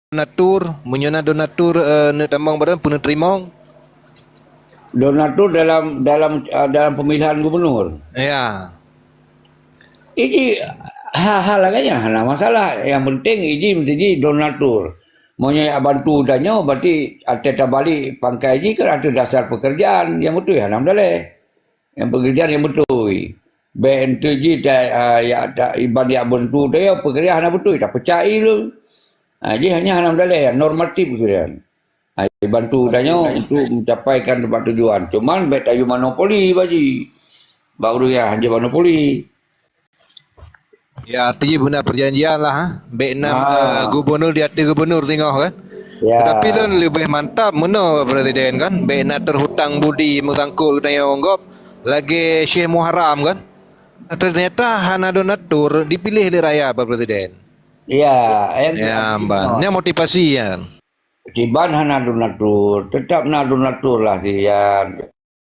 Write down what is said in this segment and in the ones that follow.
donatur, menyona donatur ne tambang badan pun terima. Donatur dalam pemilihan gubernur. Ya. Ini hal-hal laganya, nah masalah. Yang penting ini mesti donatur. Maunya bantu danyo berarti ada balik pangkai ini kan ada dasar pekerjaan yang betul ya, alhamdulillah. Yang pekerjaan yang betul. BNTJ ya tak iban dia bantu dia pekerjaan yang betul tak percaya lu. Jadi hanya alhamdulillah normatif pekerjaan. Bantu danyo untuk mencapaikan tempat tujuan. Cuman bet ayu monopoli baji. Baru ya hanya monopoli. Ya, artinya benar perjanjian lah. Vietnam gubernur di atas gubernur tengok kan. Ya. Tetapi lo lebih mantap mana presiden kan. Vietnam terhutang budi mengtangkul tanya onggop. Lagi Syekh Muharram kan. Ternyata hana donatur dipilih oleh rakyat Pak Presiden. Ya, Ya, Mbak. Ini motivasi ya. Tiban hana donatur, tetap na donatur lah sih ya.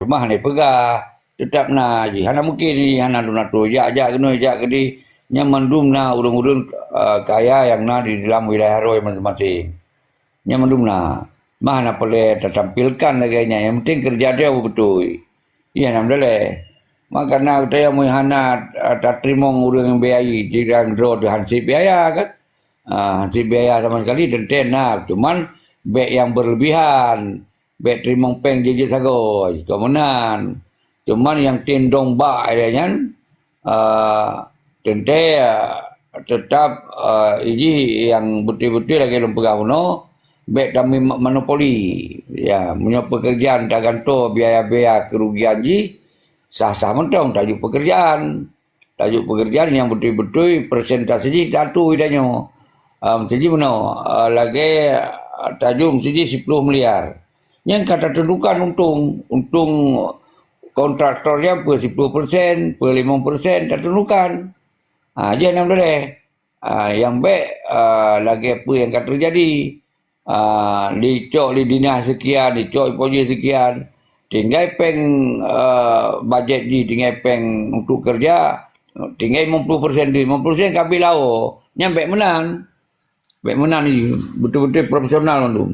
Rumah ni pegah, tetap na je. Hana mungkin ni hana donatur. Jak kena jak kedi nyaman dum na urung-urung kaya yang na di dalam wilayah roy masing-masing. Nyaman dum na. Mah na boleh tertampilkan laganya. Yang penting kerja dia betul. Ya, alhamdulillah. Makanya kita yang hana tak terima urang yang biaya jirang draw de hansip biaya kan. Hansip biaya sama sekali tenten nah. Cuman bek yang berlebihan. Bek terima peng jejit sagoi. Kemudian cuman yang tindong bak dia kan tente tetap ini yang betul-betul lagi lembaga uno bek kami monopoli. Ya, punya pekerjaan tak gantung biaya-biaya kerugian ji. Sah-sah mentong tajuk pekerjaan. Tajuk pekerjaan yang betul-betul presentasi satu idanya. Jadi mana lagi tajuk mesti 10 miliar. Yang kata tentukan untung kontraktornya per 10%, per 5% tak tentukan. Dia yang boleh. Yang baik lagi apa yang akan terjadi. Dicok di dinas sekian, dicok projek sekian. Tinggal peng bajet di tinggal peng untuk kerja tinggal 50% di 50% kabil lao nyampe menang ni betul-betul profesional tu.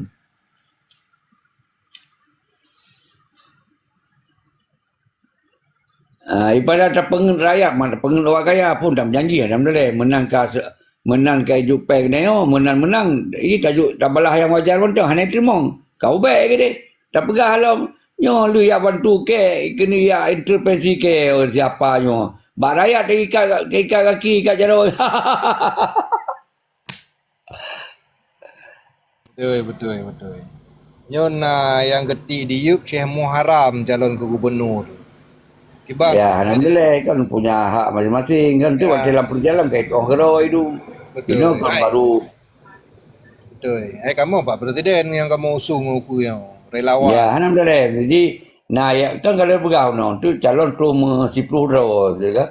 Ibarat pengen rakyat mana pengen awak kaya pun dah berjanji alhamdulillah menang ke Jupeng ni menang ini tajuk tak balah yang wajar pun tu hanya terima kau baik ke dia tak pegah halam. Nyo lu ya bantu ke kini ya intervensi ke siapa nyo. Bak rakyat ikat kaki kat jaro. Betul. Nyona yang getik di Yup Syekh Muharram calon ke gubernur. Kibak. Ya, alhamdulillah kan punya hak masing-masing kan tu dalam perjalanan kayak orang itu. Ini kan baru. Betul. Kamu Pak Presiden yang kamu usung aku yang relawan. Ya, alhamdulillah. Jadi, ya kan kalau bergaul tu calon tu 10 ro, kan?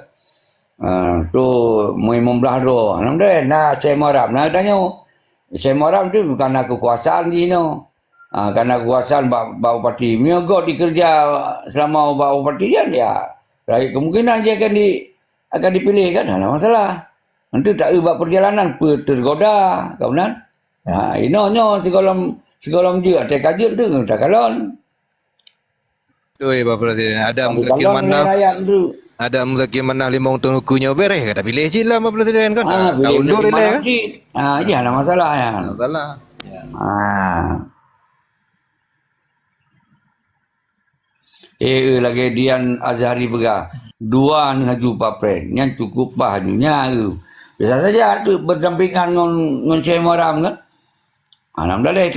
Tu 15 ro. Alhamdulillah. Saya marah. Tanya, saya marah tu kerana kekuasaan ni kerana kekuasaan bawa parti. Miagot dikerja selama bawa parti kan ya. Kemungkinan dia akan dipilih kan. Ada masalah. Nanti tak buat perjalanan tergoda, kawan. Ino sekolah dia ada kajian tu tak kalon. Betul Pak Presiden. Ada mungkin mana 5 tahun kunya beres kata pilih je lah Pak Presiden kan. Tahun dua pilih kan. Ya ada masalah ya. Masalah. Lagi Dian Azhari Begah. 2 haju papren. Yang cukup hajunya tu. Biasa saja tu berdampingan dengan Syekh Muharram kan. Alhamdulillah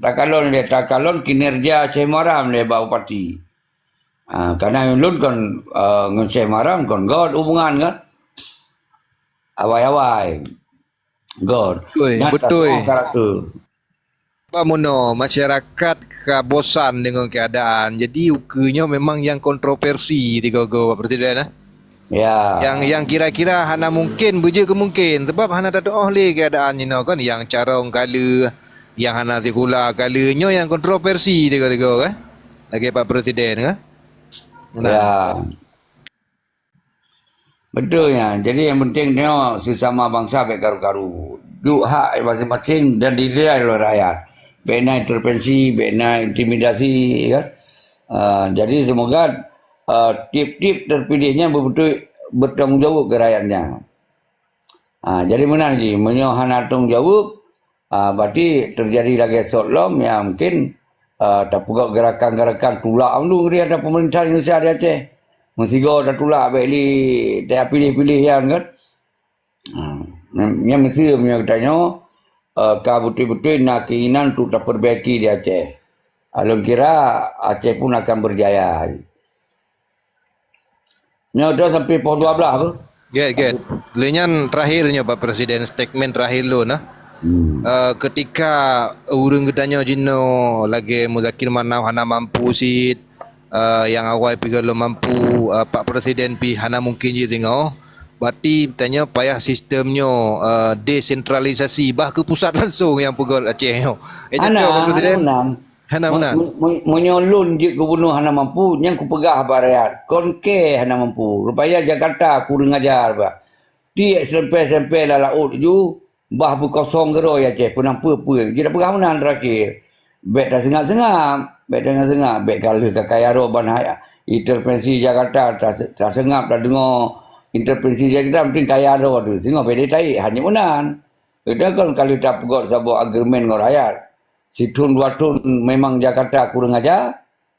tak kalon kinerja Syekh Muharram le bawa parti. Karena lun kan dengan Syekh Muharram kan god hubungan kan. Awai-awai. God. Betul. Pak Muno, masyarakat bosan dengan keadaan. Jadi ukanya memang yang kontroversi tiga-tiga Pak Presiden Ya. Yang kira-kira hana mungkin beje kemungkin sebab hana tak oleh keadaan ni kan yang carong kala yang hana tikula kalanya yang kontroversi tiga-tiga kan. Lagi Pak Presiden kan. Ya. Betul ya. Jadi yang penting tengok sesama bangsa baik karu-karu. duk hak masing-masing dan dinilai oleh rakyat. Bina intervensi, bina intimidasi, kan? Jadi semoga tip-tip terpilihnya betul-betul bertanggung jawab ke rakyatnya. Jadi mana lagi? Menyohan tanggung jawab, berarti terjadi lagi sotlom yang mungkin tak pegak gerakan-gerakan tulak dulu dia ada pemerintah Indonesia di Aceh. Mesti kau dah tulak baik li tak pilih-pilih yang kan. Yang mesti punya katanya kau betul-betul nak keinginan untuk tak perbaiki di Aceh. Alun kira Aceh pun akan berjaya. Ni dah sampai pukul 12 tu. Get. Lenyan terakhirnya Pak Presiden statement terakhir lo nah. Ketika urang katanya jino lagi Muzakir Manaf hana mampu sit yang awal pergi lo mampu Pak Presiden pi hana mungkin je tengok. Berarti tanya payah sistemnya desentralisasi bah ke pusat langsung yang pegol Aceh nyo. Pak Presiden. Hana menang. Menyolun je gubernur hana mampu yang ku pegah rakyat. Konke hana mampu. Rupanya Jakarta kurang ajar bah. Ti SMP lah laut ju bah berkosong gero ya Aceh pun apa. Dia pegah menang terakhir. Bek dah sengap-sengap. Bek kalau kakayaro banyak intervensi Jakarta tak sengap dah dengar intervensi Jakarta mungkin kayaro tu. Sengap beda tai hanya menang. Kita kan kalau tak pegot sebuah argumen dengan rakyat. Situn dua tun memang Jakarta kurang ajar.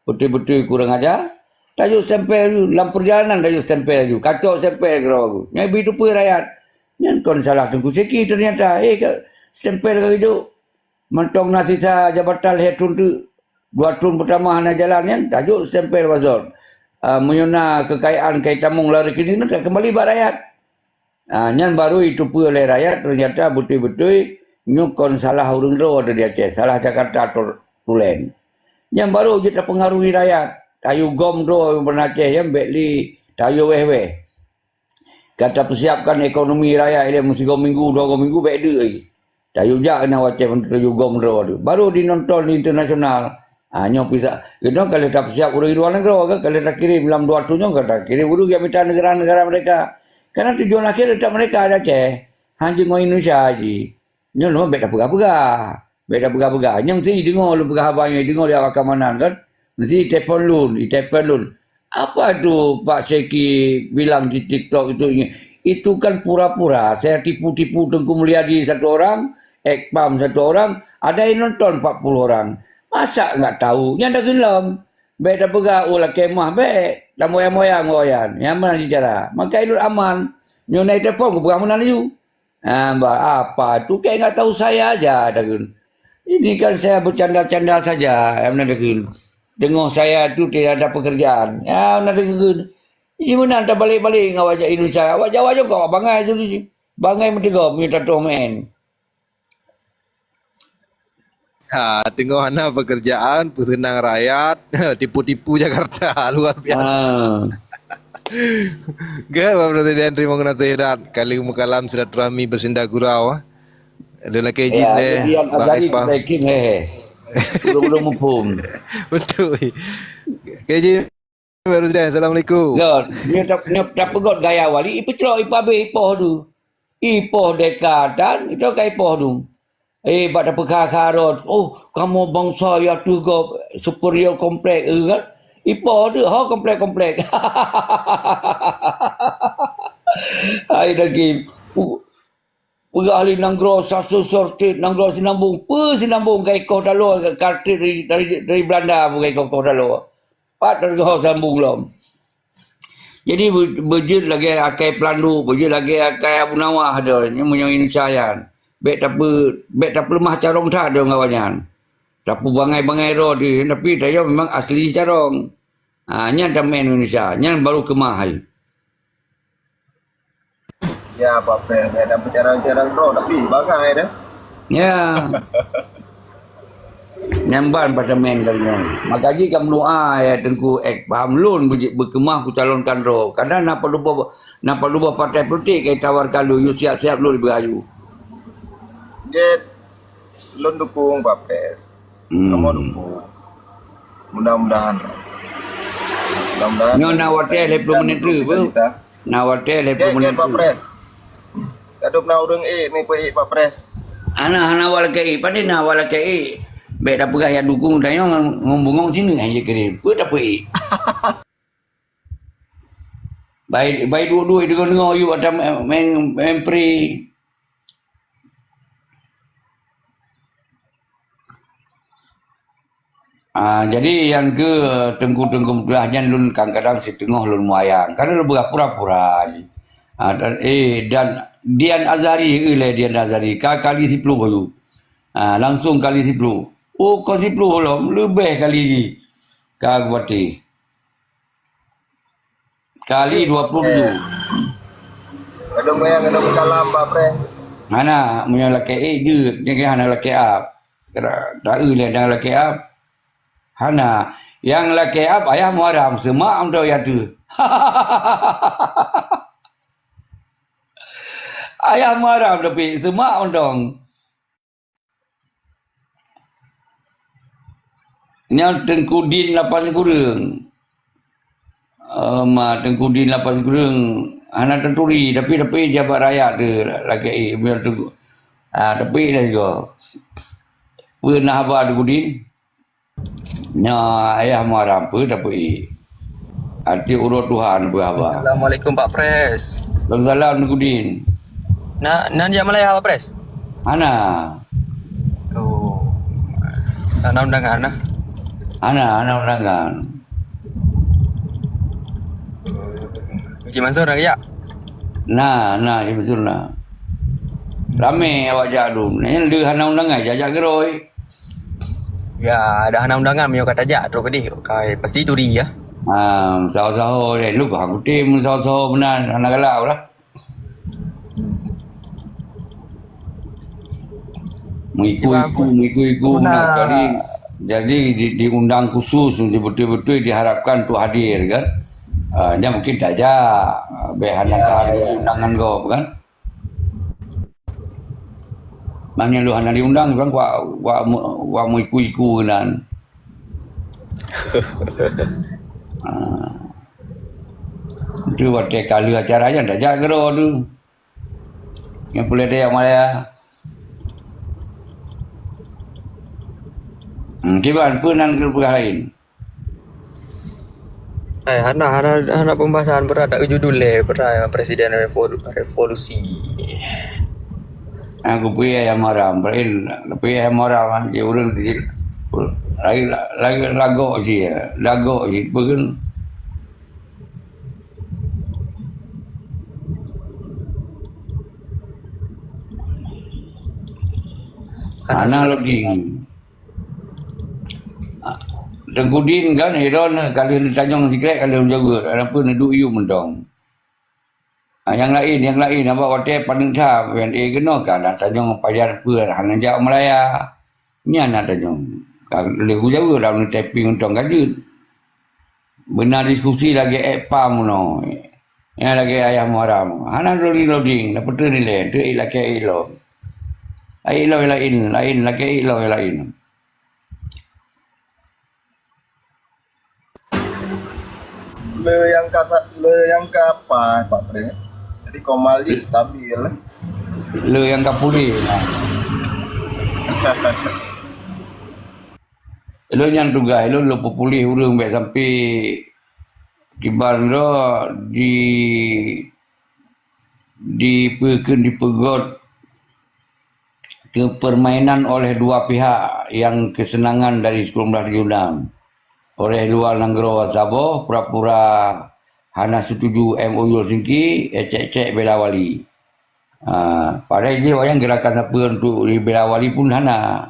Betul-betul kurang ajar. Tajuk stempel dalam perjalanan tajuk stempel ju. Kacau stempel kau aku. Yang begitu pun rakyat. Yang kon salah tunggu seki ternyata. Stempel kau itu. Mentong nasi sa jabatan hetun tu. Dua tun pertama hana jalan yang tajuk stempel pasal. Menyona kekayaan kaitamung lari kini nak kembali buat rakyat. Yang baru itu pun oleh rakyat ternyata betul-betul nyukon salah urang ro ada di Aceh, salah Jakarta tulen. Yang baru je tak pengaruhi rakyat. Tayu gom ro pernah Aceh yang bekli tayu weh. Kata persiapkan ekonomi rakyat ile mesti 2 minggu baik de lagi. Tayu jak kena Aceh untuk tayu gom ro tu. Baru dinonton di internasional. Nyo pisah. Kita kalau tak persiap urang luar negara kan kalau tak kirim dalam 2 tahun kan tak kirim urang yang minta negara-negara mereka. Karena tujuan akhir tak mereka ada Aceh. Hanya ngoi Indonesia aje. Nyo no bek dah pegah-pegah. Nyo mesti dengar lu pegah abang dengar dia akan mana kan. Mesti telefon lun. Apa tu Pak Syeki bilang di TikTok itu kan pura-pura. Saya tipu-tipu Tengku Mulyadi 1 orang, Ekpam 1 orang, ada yang nonton 40 orang. Masa enggak tahu? Yang dah gelam. Bek dah pegah ulah kemah bek. Dah moyang-moyang goyan. Yang mana cara? Maka itu aman. Nyo naik telefon ku pegah mana you? Apa tu kayak enggak tahu saya aja dagun. Ini kan saya bercanda-canda saja. Yang mana dagun. Dengar saya tu tidak ada pekerjaan. Ya mana dagun. Ini mana tak balik-balik dengan wajah Indonesia. Wajah juga bangai tu. Bangai mentegak minta tomen. Tengok mana pekerjaan, pesenang rakyat, tipu-tipu Jakarta luar biasa. Pak Presiden, terima kasih dan kali mukalam silaturahmi bersinda gurau. Ada lagi Bang Ispa. Belum mumpung. Betul. KJ Pak Presiden, Assalamualaikum. Ni tak pegot gaya wali, ipoh tu. Ipoh dekatan, itu kai ipoh tu. Pada perkara kamu bangsa yang tu superior komplek kan? Ipoh tu, komplek. Hai lagi. Pegah ahli nanggro sasu sortit nanggro sinambung. Sinambung kai kau dalo kartir dari Belanda bukai kau dalo. Pat dari kau sambung lom. Jadi berjid lagi akai Pelandu, berjid lagi akai Abu Nawah ada. Yang punya Indonesia yang. Bek tak lemah carong tak ada ngawanyan. Tak bangai-bangai ro di tapi dia memang asli carong. Nya damen Indonesia, nya baru kemahai. Ya apa ada bercarang-carang ro tapi bangai dah. Ya. Nyamban pada men kalian. Makaji kam doa ya tengku paham lun berkemah ku calonkan ro. Kadang nak lupa partai politik kai tawarkan lu siap-siap lu berayu. Get lun dukung Pak Pres. Kamu dukung. Mudah-mudahan. Nyo nawate 20 menit tu. Nawate 20 menit. Pak Pres. Kadup na urang ni Pak Pres. Hana wala kai pada na wala kai. Baik dah pegah yang dukung tanya ngomong sini aja kira. Apa tak apa. Baik dua-dua dengar you ada main pre. Jadi yang ke tengku-tengku belahnya lun kadang-kadang setengah lun wayang. Karena lu pura-pura. Dan Dian Azari Dian Azari kali 10 baru. Langsung kali 10. Oh, kau 10 belum, lebih kali ni. Kau buati. Kali 27. Kadang bayang kadang salam Pak Pre. Mana punya laki dia, dia kira hana laki up. Tak dah laki up. Hana yang laki up ayah muaram semua am tahu ya tu. Ayah muaram tapi semua undang. Yang Tengkudin lapas kurang. Tengkudin lapas kurang. Anak tenturi tapi jabat rakyat tu lagi biar tu. Tapi dah juga. Pernah apa Tengkudin? Nya ayah marah apa tapi. Hati urut Tuhan berapa. Assalamualaikum Pak Pres. Waalaikumsalam Tengkudin. Nan dia Malaya Pak Pres? Ana. Oh. Ana undangan nah. Ana undangan. Haji Mansur nak ya? Nah, ya betul lah. Ramai awak jadu. Ni dia hana undangan jajak geroi. Ya, ada ana undangan mio kata jak terus ke kai pasti duri ya. Saho-saho ni lu aku tim saho-saho benar anak galau lah. Mengikut nak kali. Jadi diundang khusus untuk betul-betul diharapkan tu hadir kan. Dia mungkin tak ajak. Behana hari undangan kau kan. Mana lu hana diundang kan wa mu iku kan. Itu waktu kali acara aja tak ajak gero tu. Yang boleh dia Malaya. Kiban punan ke lain. Hana pembahasan berat tak judul berat Presiden Revolusi. Aku pergi yang marah, pergi yang marah dia urang dia lagi lagu je, bukan. Anak lagi. Tengkudin kan, Iron kali ni Tanjung Sikret kali menjaga, apa nak duk you mendong. Yang lain apa hotel paling sah yang dia kena kan Tanjung Pajar apa hang jak Melaya. Ni anak Tanjung. Kalau jaga dalam tapping untuk gaji. Benar diskusi lagi pam no. Yang lagi ayah muaram. Hana loading dapat nilai tu laki ilo. Ilo lain laki ilo lain. Le yang ke apa Pak Pre? Jadi Komali stabil. Le yang kapuri. Lo yang tugas lo populi urang baik sampai kibar lo dipegot ke permainan oleh dua pihak yang kesenangan dari 1976. Oleh luar Nanggro Sabo pura-pura hana setuju MOU Helsinki ecek-ecek bela wali. Padahal dia orang gerakan apa untuk bela wali pun hana.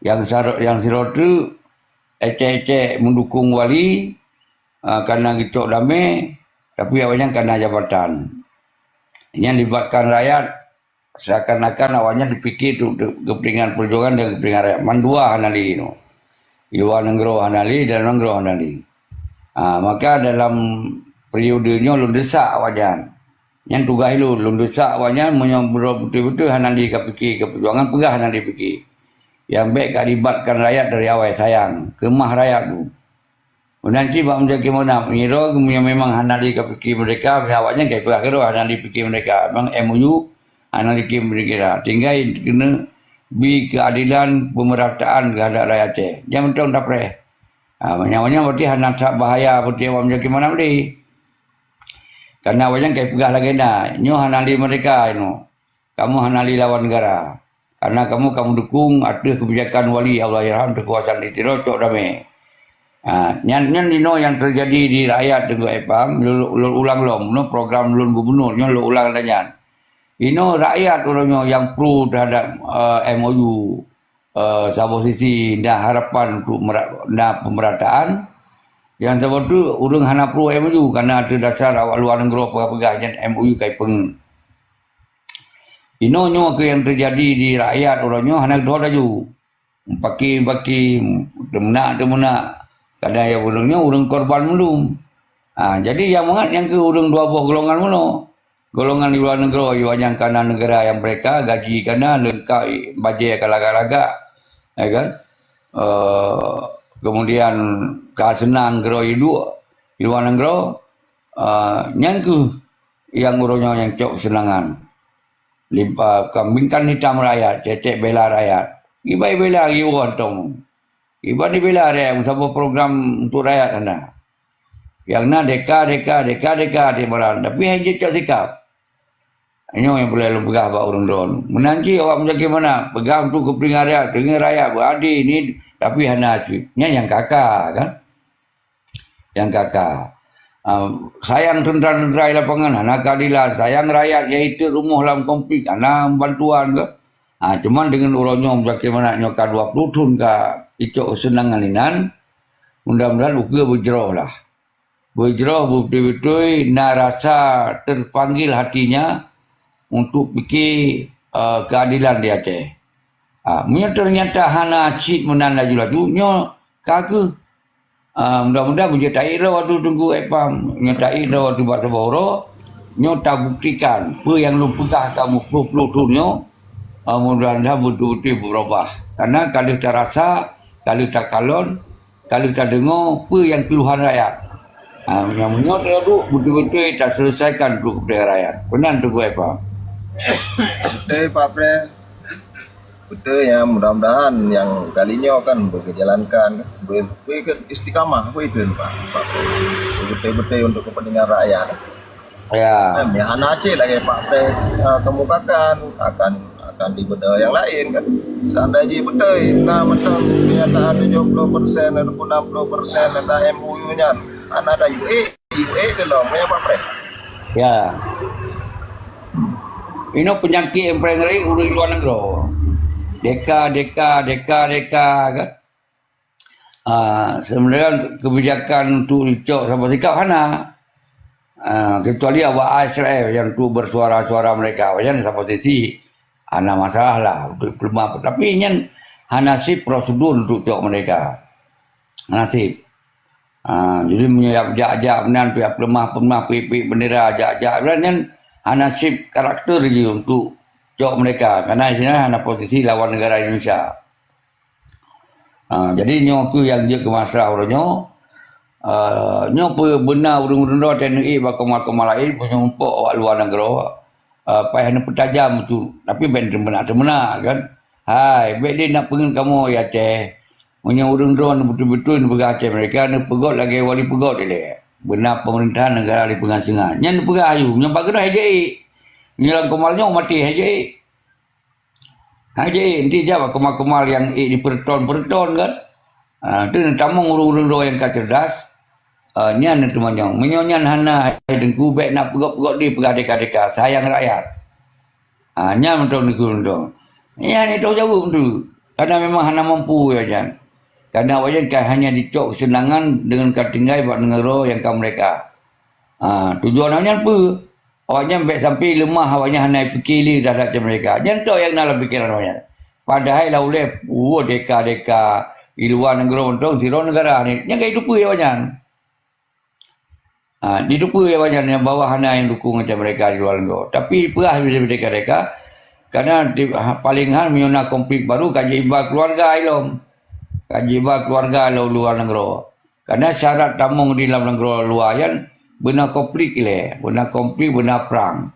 Yang sirot tu ecek-ecek mendukung wali kerana gitu damai tapi awalnya kerana jabatan. Yang libatkan rakyat seakan-akan awalnya dipikir tu kepentingan perjuangan dan kepentingan rakyat. Mandua hana li no. Luar Nenggro Hanali dan Nenggro Hanali. Maka dalam periodenya lun desak wajan. Yang tugas lu lun desak wajan menyambut betul-betul Hanali ke fikir ke perjuangan pegah Hanali fikir. Yang baik kat libatkan rakyat dari awal sayang. Kemah rakyat tu. Nanti bak menjadi mana mengira memang Hanali ke fikir mereka awaknya kayak pegah kira Hanali fikir mereka. Memang MOU Hanali fikir mereka. Tinggal kena bi keadilan pemerataan kepada rakyat Aceh. Jangan betul tak pre. Banyak-banyak berarti hana tak bahaya berarti awak menjadi mana beli. Karena awak kayak pegah lagi na. Nyo hanali mereka Kamu hanali lawan negara. Karena kamu dukung ada kebijakan wali Allah Yarham kekuasaan di Tirocok damai. Nyan yang terjadi di rakyat dengan EPAM ulang program lun gubernur ulang dan rakyat orangnya yang pro terhadap MOU satu sisi dan harapan untuk pemerataan yang sebab tu urang hana pro MOU karena ada dasar awak luar negara pegah yang MOU kai peng nyo ke yang terjadi di rakyat orangnya hana dua laju paki temena kadang yang urang korban belum. Jadi yang mangat yang ke urang dua buah golongan mana? Golongan di luar negara yang kanan negara yang mereka gaji kanan lengkap bajet kalagak-lagak, ya kan? Kemudian senang gero hidup di luar negara, yang ke yang urangnya yang cok senangan. Kambingkan hitam rakyat, cecek bela rakyat. Ibai bela iwan tong. Iba di bela rakyat, sebuah program untuk rakyat anda. Yang na deka di baran. Tapi hanya cak sikap. Ini yang boleh lu pegah pak orang don. Menanti awak menjadi mana? Pegah untuk kepentingan rakyat, dengan rakyat beradi ini. Tapi hanya yang kakak kan? Yang kakak. Sayang tentera-tentera di lapangan, anak keadilan, sayang rakyat iaitu rumah dalam konflik, anak bantuan ke. Cuman dengan urangnya bagaimana nyoka 20 tahun ke itu senangan inan, mudah-mudahan uga berjerah lah. Berjerah betul-betul nak rasa terpanggil hatinya untuk fikir keadilan di Aceh. Ternyata hana cik menan laju-laju, nyo kagak. Mudah-mudahan menjadi daerah waktu tunggu EPAM, menjadi daerah waktu bahasa Boro, nyo tak buktikan apa yang lu pegah kamu puluh tunyo, mudah-mudahan betul-betul berubah. Karena kalau tak rasa, kalau tak kalon, kalau tak dengar apa yang keluhan rakyat. Yang menyot itu betul-betul tak selesaikan untuk kepada rakyat. Benar tunggu EPAM. Betul Pak Pre. Betul ya, mudah-mudahan yang kalinya kan berjalankan istiqamah apa itu Pak Pre. Betul-betul untuk kepentingan rakyat. Ya. Hana Aceh lagi Pak Pre kemukakan akan di benda yang lain kan. Seandainya betul, nah macam pernyataan 70% ataupun 60% tentang MOU-nya, ada UE dalam ya Pak Pre. Ya. Ini penyakit yang paling ngeri di luar negara. Deka kan. Sebenarnya kebijakan untuk dicok sama sikap hana. Kecuali awak Israel yang tu bersuara-suara mereka. Wajan sama sisi hana masalah lah untuk pelumah. Tapi ini nasib prosedur untuk cok mereka. Nasib. Jadi menyayap jak-jak benar pihak pelumah pihak bendera jak-jak benar nasib karakter je untuk cok mereka. Karena di sini ada posisi lawan negara Indonesia. Jadi nyoku yang dia ke masa orangnya nyoku benar urung-urung TNI bakal-bakal lain punya umpuk awak luar negara payah nak petajam tu. Tapi benar kan. Hai, baik dia nak pengen kamu ya Aceh. Punya urung-urung betul-betul pegah Aceh mereka nak pegot lagi wali pegot dia. Benar pemerintahan negara di pengasingan. Yang pegah ayu, yang pakai hajai. Ngilang kemalnya mati hajai. Hajai nanti jawab kemal-kemal yang di perton kan. Itu tamang urung-urung yang cerdas. Nyan itu manyong. Menyonyan hana dengku baik nak pegot-pegot di pegah deka-deka. Sayang rakyat. Nyan mentong dengku. Nyan itu jauh tu. Karena memang hana mampu ya Jan. Karena wajan hanya dicok senangan dengan katinggai buat negara yang kau mereka. Tujuannya apa? Awaknya baik sampai lemah awaknya hanya fikir terhadap mereka. Jangan tahu yang dalam fikiran awaknya. Padahal lah oleh deka-deka di luar negara untuk zero negara ni. Yang kayak dupu ya awaknya. Didupu ya awaknya yang bawah hanya yang dukung macam mereka di luar negara. Tapi perah bisa deka-deka. Karena paling hal menyona konflik baru kaji ibah keluarga ilom. Kaji ibah keluarga luar negara. Karena syarat tamung di dalam negara luar yang benar konflik benar perang.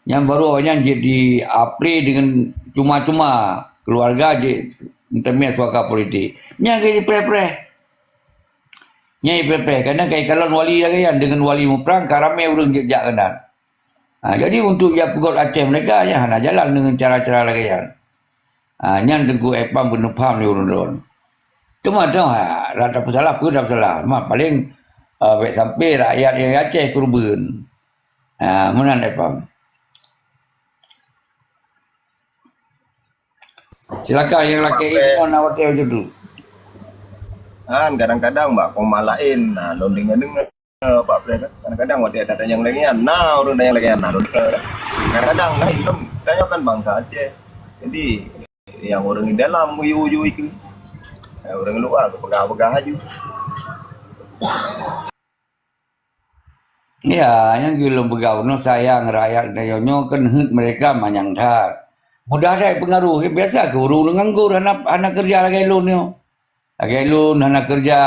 Yang baru awalnya jadi apri dengan cuma-cuma keluarga je temia suaka politik. Nya ke pre-pre. Nya pre-pre karena kai kalon wali lagi dengan wali muprang karame urang jejak kanan. Jadi untuk ya pegot Aceh mereka ya hana jalan dengan cara-cara lagi ya. Nyan tengku epam penuh paham ni urun-urun. Cuma dah rata pesalah pun dah salah. Mak paling baik sampai rakyat yang Aceh kurban. Mana epam. Silakan yang laki ini nak hotel je tu. Kan kadang-kadang mbak koma lain, nah lo dengar Pak Pre kan kadang-kadang waktu ada yang lainnya, nah orang yang lainnya, nah lo dengar. Kadang-kadang nah itu tanya kan bangsa Aceh, jadi yang orang di dalam uyu-uyu itu, orang luar pegah-pegah aja. Ya, yang gila begau no sayang rakyat dayonyo kan hut mereka manyang dah. Mudah saya pengaruh. Biasa ke urung nganggur anak kerja lagi lu ni. Lagi lu anak kerja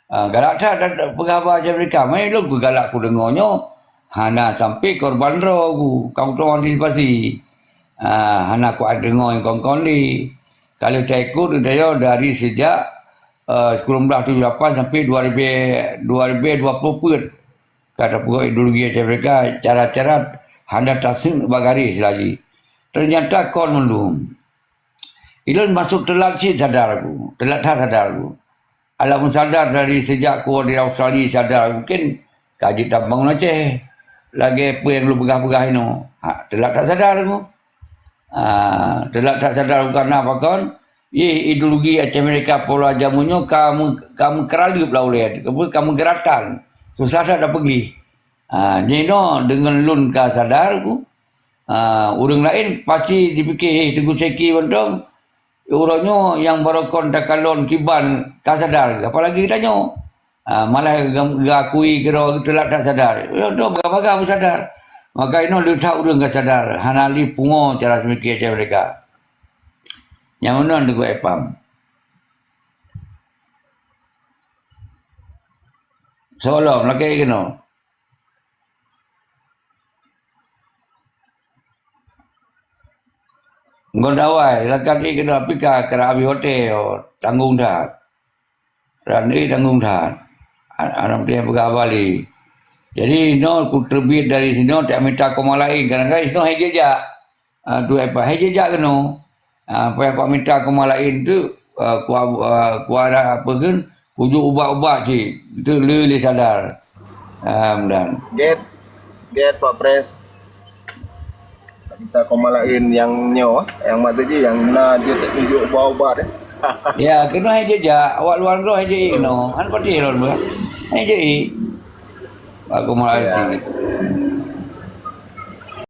galak tak pegawai je mereka. Mai lu ku galak ku dengonyo. Hana sampai korban ro ku. Kau tu antisipasi. Hana ku ada dengoy kong-kong ni. Kalau tak ikut dia dari sejak 1978 sampai 2020 pun. Kata pegawai ideologi je mereka cara-cara hana tasing bagaris lagi. Ternyata kon mendung. Ilun masuk telat sih sadar aku. Telat tak sadar aku. Alamun sadar dari sejak aku di Australia sadar. Mungkin kaji tambang Aceh. Lagi apa yang lu pegah-pegah ini. Telat tak sadar aku. Telat tak sadar aku karena apa kon? Ideologi Aceh mereka pola jamunya kamu kerali pula oleh. Kamu gerakan. Susah tak pergi. Jadi dengan lun ka sadar aku. Orang lain pasti dipikir Teguh Seki bentong orangnya yang baru kontak kalon kiban tak sadar apalagi tanya malah gakui kira telat tak sadar ya dah baga-baga pun sadar maka ini letak orang tak sadar hanali pungo cara semikir macam mereka yang mana Teguh Epam soalan lagi kena Gondawai, lakat ni kena pika kera abi hotel, tanggung dah. Rani tanggung dah. Anak dia pegawai balik. Jadi ku terbit dari sini tak minta koma lain. Kadang-kadang sini hai jejak. Tu apa? Hai jejak kena. Apa yang kau minta koma lain tu ku ada apa kan? Kujuk ubah-ubah cik. Itu lele sadar. Dan Get Pak Pres. Kita koma lain yang nyo, yang mata je yang na dia tak tunjuk ubah-ubah deh. ya kena hai jejak. Awak luar roh hai jejak no. Han pati lon ba. Hai jejak. Aku malah sini.